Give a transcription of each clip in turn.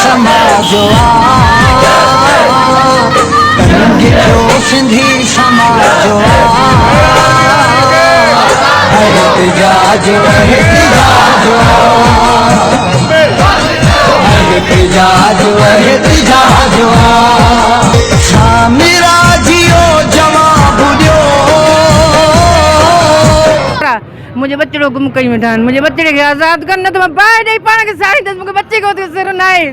समाजो जो सिंधी समाजो एहतिजाजो एहतिजाजो एहतिजाजो एहतिजाजो सामिरा जियो जवाब दियो। मुझे बच्चों गुम कई मिठान मुझे बच्चे के आज़ाद करना तो मैं बाहर नहीं पाना के सारी दस मुझे बच्चे को सिर नाए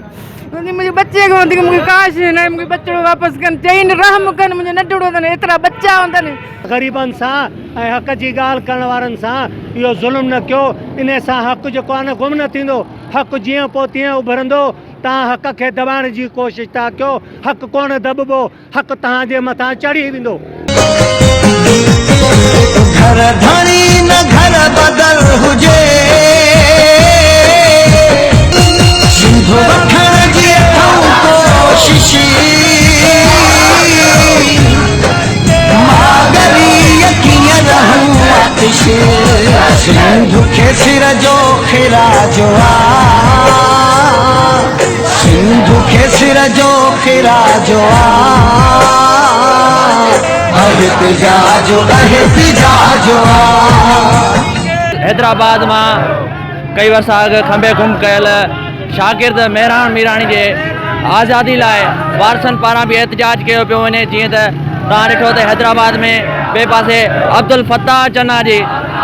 मुझे बच्चे को मुझे काश ना मुझे बच्चों वापस कर चईन रहम कर मुझे न डुड़ो तने एतरा बच्चा होंदन गरीबन सा हक की गाल करण वारन सा यो जुल्म न क्यों इन सा हक जो कोन गुम न थींदो हक जियो पो तियो उभरंदो ता हक के दबाण जी कोशिश ता क्यों हक कोन दबबो हक ता जे मथा चढ़ी विंदो। घर धणी न घर बदल हुजे सिंधु वठण जी कोशिश मागरी यकीन रहूं आतिश सिंधु के सिर जो खिराजो सिंधु के सिर जो खिराजो एहतिजाजो एहतिजाजो। हैदराबाद में कई वर्ष अॻु खंबे गुम कयल शागिर्द मेहरान मीराणी के आज़ादी लाइ वारसन पारां भी एहतिजाज किया पियो वञे जीअं त तव्हां ॾिठो त हैदराबाद में ॿिए पासे अब्दुल फत्ताह चन्ना जी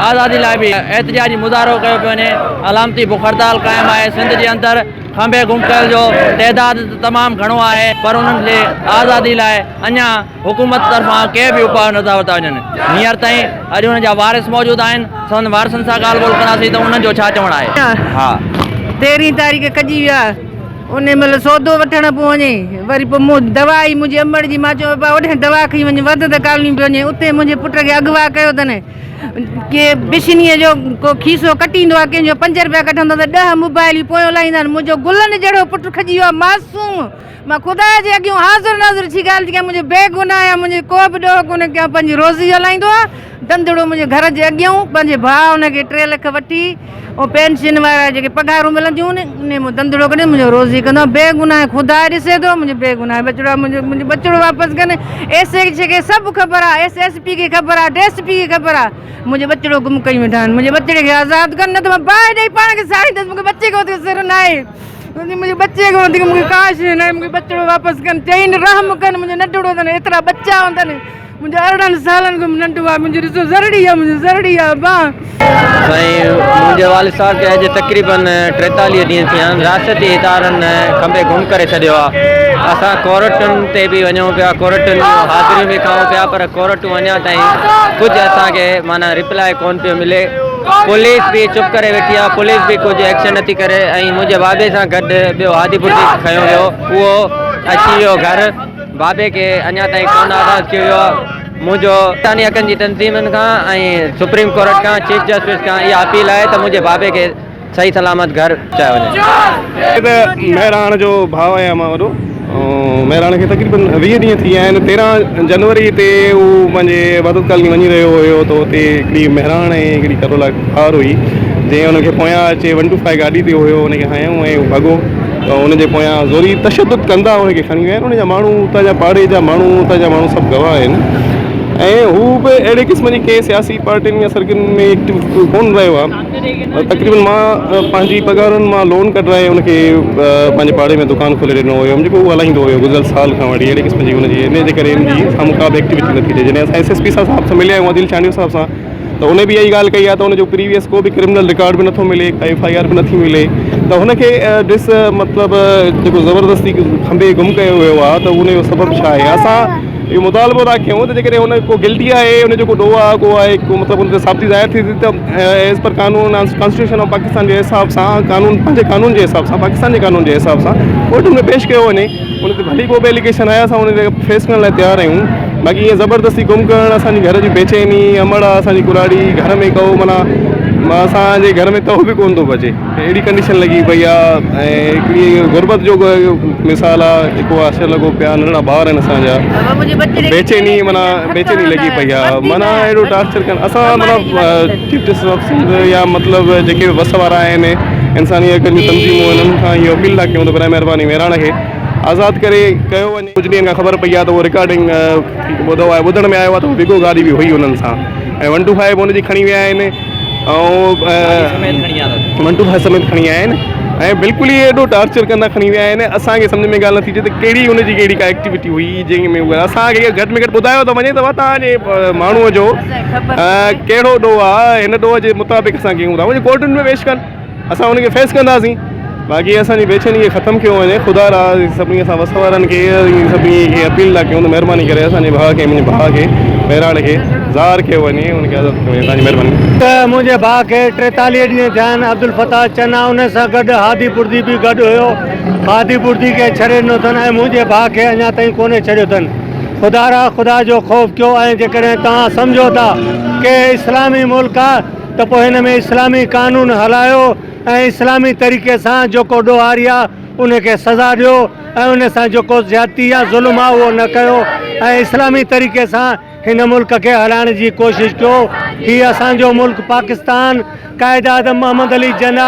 आज़ादी लाइ भी एहतिजाजी मुज़ाहिरो कयो पियो वञे अलामती बुख हड़ताल क़ाइमु आहे सिंध जे अंदरि खंबे गुम कयल जो तइदाद तमामु घणो आहे पर उन्हनि जे आज़ादी लाइ अञा हुकूमत तरफ़ां के भी उपाय नथा वरिता वञनि हींअर ताईं अॼु हुननि जा वारिस मौजूदु आहिनि संदनि वारसनि सां ॻाल्हि ॿोल कंदासीं त उन्हनि जो छा चवणु आहे। हा 13 तारीख़ कजी विया उन महिल सौदो वठण पियो वञे वरी पोइ मूं दवाई मुंहिंजे अमड़ जी मां चयो पिया ओॾे दवा खई वञे वध त कालनी पियो वञे उते मुंहिंजे पुट खे अगवा कयो अथनि के बिशनीअ जो को खीसो कटींदो आहे कंहिंजो 5 रुपया कढंदो त 10 मोबाइल पोयों लाहींदा आहिनि मुंहिंजो गुलनि जहिड़ो पुटु खजी वियो आहे मासूम मां ख़ुदा जे अॻियां हाज़ुर नाज़ुर थी ॻाल्हि थी कयां मुंहिंजे बेगुनाह आहे मुंहिंजे को बि ॾोह कोन्हे कयां पंहिंजी रोज़ी हलाईंदो आहे धंधड़ो मुंहिंजे घर जे अॻियां पंहिंजे भाउ हुनखे 3 लख वठी ऐं पेंशन वारा जेके पघारूं मिलंदियूं उन में धंधड़ो करे मुंहिंजो रोज़ी कंदो बेगुनाह ख़ुदा ॾिसे थो मुंहिंजे बेगुनाह बचिड़ो मुंहिंजो बचिड़ो वापसि कनि एस खे सभु ख़बर आहे एसएसपी खे ख़बर आहे डीएसपी खे ख़बर आहे मुंहिंजे बचिड़ो गुम कई वेठा आहिनि मुंहिंजे बचिड़े खे आज़ाद कर न त मां बाहि ॾेई पाण खे साड़ी दसि मूंखे बचे को सिर न आहे मुंहिंजे बचे को मूंखे काश न आहे मूंखे बचिड़ो वापसि कनि चईन रहम कनि मुंहिंजो न डुड़ो अथनि एतिरा बच्चा हूंदनि मुंहिंजो 18 सालनि खां नंढो आहे मुंहिंजो ॾिसो ज़रड़ी आहे मुंहिंजो ज़रड़ी आहे साईं मुंहिंजे वालिद साहब खे अॼु तक़रीबन 43 ॾींहं थिया आहिनि रियासती इदारनि खंबे गुम करे छॾियो आहे असां कोर्टुनि ते बि वञूं पिया कोर्टुनि हाज़िरियूं बि खाऊं पिया पर कोर्टूं अञा ताईं कुझु असांखे माना रिप्लाई कोन पियो मिले पुलिस भी चुप करे वेठी आहे पुलिस भी कुछ एक्शन नथी करे ऐं मुंहिंजे बाबे सां गॾु ॿियो हादीपुर खयो वियो उहो अची वियो घर बाबे के अञा ताईं कोन आज़ाद कयो वियो आहे मुंहिंजो इंसानी हक़नि जी तंज़ीमनि खां ऐं सुप्रीम कोर्ट खां चीफ जस्टिस खां इहा अपील आहे त मुंहिंजे बाबे खे सही सलामत घर पहुचायो वञे। मेहराण जो भाउ आहियां मां वॾो मेहराण खे तक़रीबन 20 ॾींहं थी विया आहिनि 13 जनवरी ते हू पंहिंजे इबादत कॉलोनी वञी रहियो हुयो त हुते हिकिड़ी मेहराण ऐं हिकिड़ी करोला कार हुई जंहिं हुनखे पोयां अचे 125 गाॾी ते हुयो हुनखे हयऊं ऐं भॻो त हुनजे पोयां ज़ोरी तशदुद कंदा हुनखे खणी विया आहिनि हुनजा माण्हू हुतां जा पाड़े जा माण्हू हुतां जा माण्हू सभु गवाह आहिनि ऐं हू बि अहिड़े क़िस्म जी कंहिं सियासी पार्टियुनि या सरगर्मियुनि में एक्टिव कोन रहियो आहे तक़रीबन मां पंहिंजी पघारुनि मां लोन कढाए हुनखे पंहिंजे पाड़े में दुकानु खोले ॾिनो हुयो जेको उहो हलाईंदो हुयो गुज़िरियल साल खां वठी अहिड़े क़िस्म जी हुनजी इन जे करे हुनजी साम्हूं का बि एक्टिविटी नथी थिए जॾहिं असां SSP साहब सां मिलिया आहियूं आदिल चांडियो साहब सां त हुन बि इहा ई ॻाल्हि कई आहे त हुनजो प्रीवियस को बि क्रिमिनल रिकॉर्ड बि नथो मिले का FIR बि नथी मिले त हुनखे ॾिस मतिलबु जेको ज़बरदस्ती खंबे गुम कयो वियो आहे त उनजो सबबु छा आहे असां इहो मुतालबो था कयूं त जेकॾहिं हुन को गिल्टी आहे हुन जो को ॾोह आहे को आहे को मतिलबु हुन ते साबिती ज़ाहिर थी त एज़ पर कानून कॉन्स्टिट्यूशन ऑफ पाकिस्तान जे हिसाब सां कानून पंहिंजे कानून जे हिसाब सां पाकिस्तान जे कानून जे हिसाब सां कोर्ट में पेश कयो वञे हुन ते भली को बि एलिगेशन आहे असां हुन ते फेस करण लाइ तयारु आहियूं बाक़ी ईअं ज़बरदस्ती गुम करणु असांजी घर जी बेचैनी अमड़ आहे असांजी कुराड़ी घर में कहो माना असांजे घर में तहो बि कोन थो बचे अहिड़ी कंडीशन लॻी पई आहे ऐं हिकिड़ी गुरबत जो मिसाल आहे हिकु आशर लॻो पिया नंढड़ा ॿार आहिनि असांजा बेचैनी माना बेचैनी लॻी पई आहे माना अहिड़ो टार्चर कनि असां माना चीफ जस्टिस ऑफ सिंध या मतिलबु जेके बि बस वारा आहिनि इंसानी हक़नि जूं तंज़ीमूं हिननि खां इहो अपील था कयूं त बराए महिरबानी महिराण खे आज़ादु करे कयो वञे। कुझु ॾींहंनि खां ख़बर पई आहे त उहो रिकॉर्डिंग ॿुधो आहे, ॿुधण में आयो आहे त उहो बिगो गाॾी बि हुई हुननि सां ऐं 125 हुनजी खणी विया आहिनि ऐं 125 समेत खणी आया आहिनि ऐं बिल्कुलु ई एॾो टार्चर कंदा खणी विया आहिनि। असांखे सम्झ में ॻाल्हि नथी अचे त कहिड़ी हुनजी कहिड़ी का एक्टिविटी हुई जंहिंमें असांखे घटि में घटि ॿुधायो त वञे त तव्हांजे माण्हूअ जो कहिड़ो ॾोह आहे, हिन ॾोह जे मुताबिक़ असां कयूं था वञे कोर्टुनि में पेश कनि, असां हुनखे फेस कंदासीं। बाक़ी असांजी बेचैनी खे ख़तमु कयो वञे। ख़ुदा रा सभिनी असां वस वारनि खे सभिनी खे अपील था कयूं त महिरबानी करे असांजे भाउ खे मुंहिंजे भाउ खे महिराण खे ज़ाहिर कयो वञे, हुनखे आज़ादु कयो वञे। तव्हांजी महिरबानी। त मुंहिंजे भाउ खे 43 ॾींहं थिया आहिनि। अब्दुल फताह चना उन सां गॾु हादी बुर्दी बि गॾु हुयो। हादी बुर्दी खे छॾे ॾिनो अथनि ऐं मुंहिंजे भाउ खे अञा ताईं कोन्हे छॾियो अथनि। ख़ुदा जो ख़ौफ़ कयो ऐं जेकॾहिं तव्हां सम्झो था कि इस्लामी मुल्क आहे त पोइ हिन में इस्लामी कानून हलायो ऐं इस्लामी तरीक़े सां जेको ॾोहारी आहे उनखे सज़ा ॾियो ऐं उन सां जेको ज़्यादती या ज़ुल्म आहे उहो न कयो ऐं इस्लामी तरीक़े सां हिन मुल्क खे हलाइण जी कोशिशि कयो। हीउ असांजो मुल्क पाकिस्तान क़ाइद आज़म मोहम्मद अली जिन्ना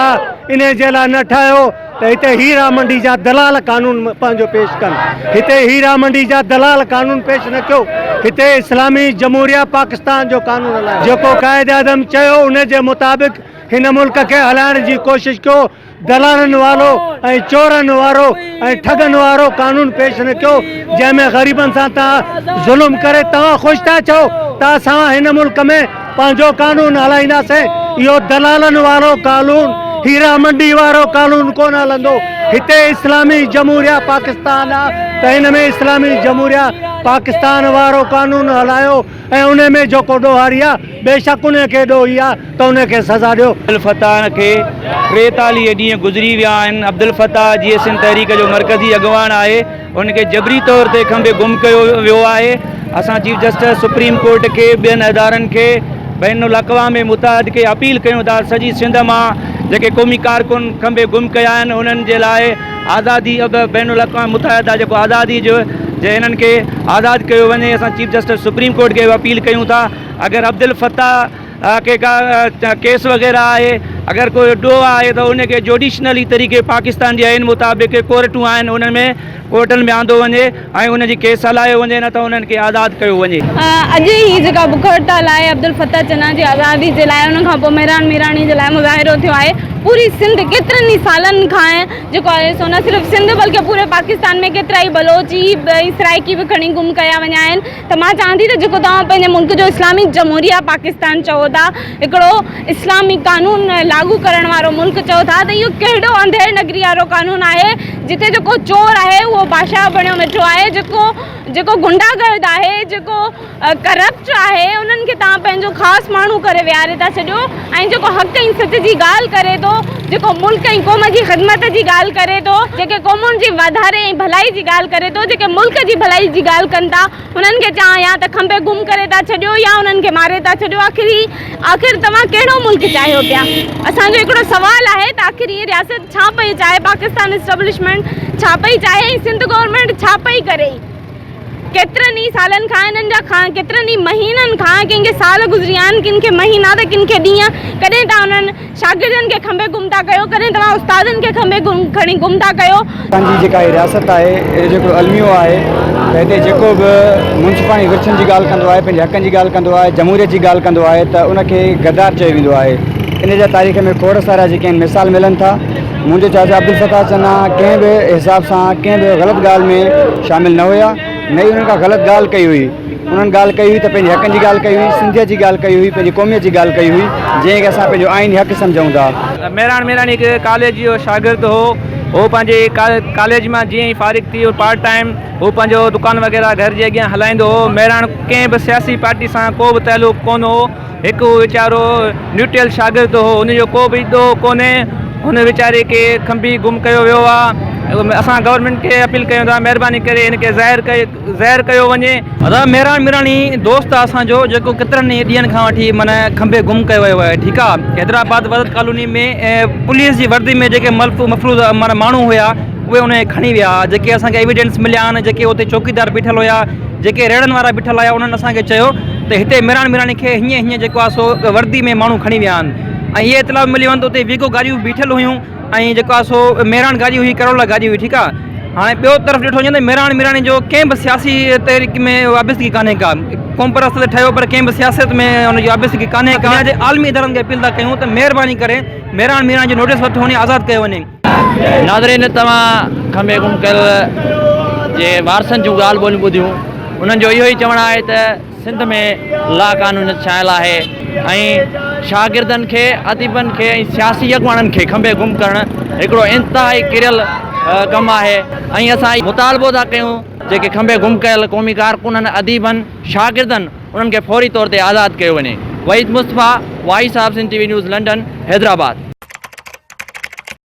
इन जे लाइ न ठाहियो त हिते हीरा मंडी जा दलाल कानून पंहिंजो पेश कनि। हिते हीरा मंडी जा दलाल कानून पेश न कयो, हिते इस्लामी जमहूरिया पाकिस्तान जो कानून हलायो। जेको क़ाइद आज़म चयो उन जे मुताबिक़ हिन मुल्क खे हलाइण जी कोशिशि कयो। दलालनि वारो ऐं चोरनि वारो ऐं ठगनि वारो कानून पेश न कयो जंहिंमें ग़रीबनि सां तव्हां ज़ुल्म करे तव्हां ख़ुशि था चओ त असां हिन मुल्क में पंहिंजो कानून हलाईंदासीं। इहो दलालनि वारो कानून, हीरा मंडी वारो कानून कोन हलंदो। हिते इस्लामी जमहूरिया पाकिस्तान आहे त हिन में इस्लामी जमहूरिया पाकिस्तान वारो कानून हलायो ऐं उन में जेको ॾोहारी आहे बेशक उन खे ॾोही आहे त उनखे सज़ा ॾियो। अब्दुल फताह खे 43 ॾींहं गुज़री विया आहिनि। अब्दुल फताह जीअं सिंध तहरीक जो मरकज़ी अॻवान आहे, उनखे जबरी तौर ते खंबे गुम कयो वियो आहे। असां चीफ जस्टिस सुप्रीम कोर्ट खे ॿियनि अदारनि खे बैनुल अक़वामी मुतहद खे अपील कयूं था सॼी सिंध मां जेके क़ौमी कारकुन खंबे गुम कया आहिनि उन्हनि जे लाइ आज़ादी बैनुल अक़वामी मुतहद आहे जेको आज़ादी जो हिननि खे आज़ादु कयो वञे। असां चीफ जस्टिस सुप्रीम कोर्ट खे अपील कयूं था। अगरि अब्दुल फताह के का केस वग़ैरह आहे, अगरि कोई ॾोह आहे त उनखे जुडिशनली तरीक़े पाकिस्तान जे आइन मुताबिक़ कोर्टूं आहिनि उन्हनि में कोर्टनि में आंदो वञे ऐं उनजी केस हलायो वञे, न त उन्हनि खे आज़ादु कयो वञे। अॼु ही जेका बुख हड़ताल आहे अब्दुल फताह चना जी आज़ादी जे लाइ, उन खां पोइ महिरान मीराणी जे लाइ मुज़ाहिरो थियो आहे। पूरी सिंध केतिरनि ई सालनि खां जेको आहे सो न सिर्फ़ु सिंध बल्कि पूरे पाकिस्तान में केतिरा ई बलोची सराइकी बि खणी गुम कया विया आहिनि। त मां चाहींदी त जेको तव्हां पंहिंजे मुल्क जो इस्लामी जमहूरिया पाकिस्तान चओ था, हिकिड़ो इस्लामी कानून लागू करण वारो मुल्क चओ था, त इहो कहिड़ो अंधेर नगरी वारो कानून आहे जिते जेको चोर आहे उहो बादशाह बणियो वेठो आहे, जेको गुंडागर्द आहे, जेको करप्ट आहे, उन्हनि खे तव्हां पंहिंजो ख़ासि माण्हू करे विहारे था छॾियो ऐं जेको हक़ ऐं सच जी ॻाल्हि करे थो, जेको मुल्क ऐं क़ौम जी ख़िदमत जी ॻाल्हि करे थो, जेके क़ौमुनि जी वाधारे ऐं भलाई जी ॻाल्हि करे थो, जेके मुल्क जी भलाई जी ॻाल्हि कनि था, हुननि खे चाहे या त खंबे गुम करे था छॾियो या उन्हनि खे मारे था छॾियो। आख़िर तव्हां कहिड़ो मुल्क चाहियो पिया? असांजो हिकिड़ो सुवाल आहे त आख़िर इहा रियासत छा पई चाहे, पाकिस्तान इस्टेब्लिशमेंट छा पई चाहे ऐं सिंध गवर्नमेंट छा पई करे? केतिरनि ई सालनि खां हिननि जा केतिरनि ई महीननि खां कंहिंखे साल गुज़री विया आहिनि, किन खे महीना त किन खे ॾींहं। कॾहिं तव्हां उन्हनि शागिर्दनि खे खंबे गुम था कयो, कॾहिं तव्हां उस्तादनि खे खंबे खणी गुम था कयो। असांजी जेका रियासत आहे जेको अलमियो आहे त हिते जेको बि मुंसिपाणी विरसनि जी ॻाल्हि कंदो आहे, पंहिंजे हक़नि जी ॻाल्हि कंदो आहे, जमहूरियत जी ॻाल्हि कंदो आहे त उनखे गद्दार चयो वेंदो आहे। इन जा तारीख़ में खोड़ सारा जेके आहिनि मिसाल मिलनि था। मुंहिंजो चाचा अब्दुल फताह चना कंहिं बि हिसाब सां कंहिं बि ग़लति ॻाल्हि में शामिलु न हुया, न ई उन्हनि खां ग़लति ॻाल्हि कई हुई। उन्हनि ॻाल्हि कई हुई त पंहिंजे हक़नि जी ॻाल्हि कई हुई, सिंधियत जी ॻाल्हि कई हुई, पंहिंजी क़ौमियत जी ॻाल्हि कई हुई, जंहिंखे असां पंहिंजो आइन हक़ सम्झूं था। महिराण मीराणी हिकु कॉलेज जो शागिर्दु हो पंहिंजे कॉलेज मां जीअं ई फारिग थी वियो पार्ट टाइम हू पंहिंजो दुकान वग़ैरह घर जे अॻियां हलाईंदो हो। महिराण कंहिं बि सियासी पार्टी सां को बि तइल्लुक़ कोन हो, हिकु वीचारो न्यूट्रल शागिर्दु हो, हुनजो को बि ॾोह कोन्हे। हुन वीचारे खे खंबी गुम कयो वियो आहे। असां गवर्नमेंट खे अपील कयूं था महिरबानी करे हिनखे ज़ाहिर कयो वञे। महिराण मीराणी दोस्त आहे असांजो जेको केतिरनि ई ॾींहंनि खां वठी माना खंबे गुम कयो वियो आहे। ठीकु आहे, हैदराबाद वदत कॉलोनी में पुलिस जी वर्दी में जेके मफ़रूज़ माना माण्हू हुया उहे उनखे खणी विया। जेके असांखे एविडेंस मिलिया आहिनि, जेके हुते चौकीदार बीठल हुया, जेके रेड़नि वारा बीठल हुया, उन्हनि असांखे चयो त हिते महिराण मीराणी खे हीअं जेको आहे सो वर्दी में माण्हू खणी विया आहिनि। ऐं इहे इतला मिली वञनि त उते वीगो गाॾियूं बीठल हुयूं ऐं जेको आहे सो मेराण गाॾी हुई करोला गाॾी हुई ठीकु आहे। हाणे ॿियो तरफ़ ॾिठो वञे त मेराण मिराणी जो कंहिं बि सियासी तहरीक में वाबस्तगी कान्हे का, क़ौम परस्त त ठहियो पर कंहिं बि सियासत में हुनजी वाबस्तगी कान्हे का। जे आलमी इदारनि खे अपील था कयूं त महिरबानी करे मेराण मिराणी जो नोटिस वठो वञे, आज़ादु कयो वञे। नाज़रीन, तव्हां खंबे गुम कयल जे वारसनि जूं ॻाल्हि ॿोलियूं ॿुधियूं। उन्हनि जो इहो ई चवणु आहे त सिंध में ला कानून छायल आहे ऐं शागिर्दनि खे, अदीबनि खे ऐं सियासी अॻुवाणनि खे खंबे गुम करणु हिकिड़ो इंतिहाई किरियल कमु आहे। ऐं असां मुतालबो था कयूं जेके खंबे गुम कयल क़ौमी कारकुननि, अदीबनि, शागिर्दनि, उन्हनि खे फौरी तौर ते आज़ादु कयो वञे। वहीद मुस्तफ़ा, वाई साहब, Sindh TV news, London, Hyderabad.